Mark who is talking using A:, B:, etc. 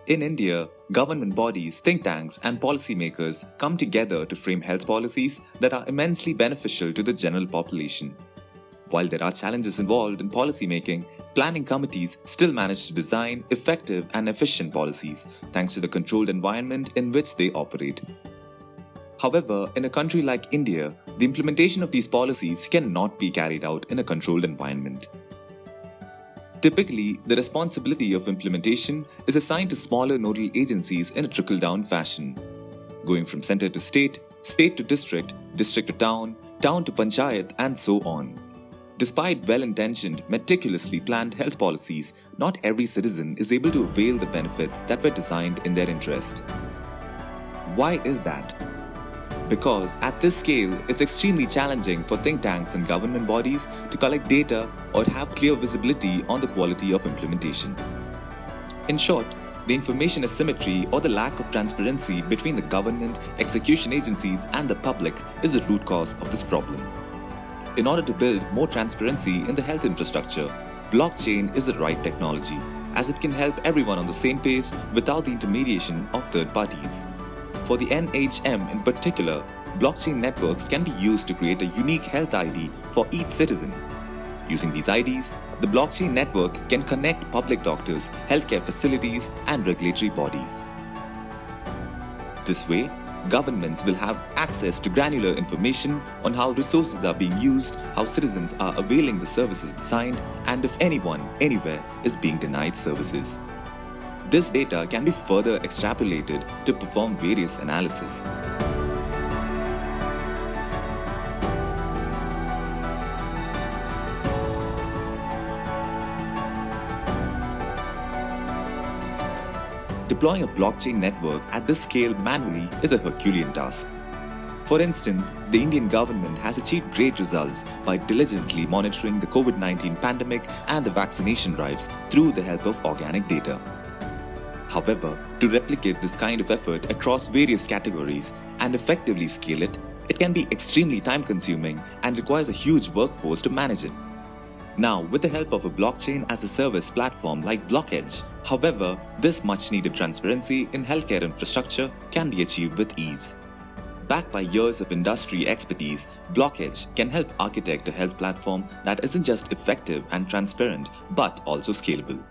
A: In India, government bodies, think tanks, and policymakers come together to frame health policies that are immensely beneficial to the general population. While there are challenges involved in policymaking, planning committees still manage to design effective and efficient policies thanks to the controlled environment in which they operate. However, in a country like India, the implementation of these policies cannot be carried out in a controlled environment. Typically, the responsibility of implementation is assigned to smaller nodal agencies in a trickle-down fashion, going from center to state, state to district, district to town, town to panchayat, and so on. Despite well-intentioned, meticulously planned health policies, not every citizen is able to avail the benefits that were designed in their interest. Why is that? Because at this scale, it's extremely challenging for think tanks and government bodies to collect data or have clear visibility on the quality of implementation. In short, the information asymmetry or the lack of transparency between the government, execution agencies, and the public is the root cause of this problem. In order to build more transparency in the health infrastructure, blockchain is the right technology, as it can help everyone on the same page without the intermediation of third parties. For the NHM in particular, blockchain networks can be used to create a unique health ID for each citizen. Using these IDs, the blockchain network can connect public doctors, healthcare facilities, and regulatory bodies. This way, governments will have access to granular information on how resources are being used, how citizens are availing the services designed, and if anyone, anywhere, is being denied services. This data can be further extrapolated to perform various analyses. Deploying a blockchain network at this scale manually is a Herculean task. For instance, the Indian government has achieved great results by diligently monitoring the COVID-19 pandemic and the vaccination drives through the help of organic data. However, to replicate this kind of effort across various categories and effectively scale it, it can be extremely time-consuming and requires a huge workforce to manage it. Now, with the help of a blockchain-as-a-service platform like BlockEdge, however, this much-needed transparency in healthcare infrastructure can be achieved with ease. Backed by years of industry expertise, BlockEdge can help architect a health platform that isn't just effective and transparent, but also scalable.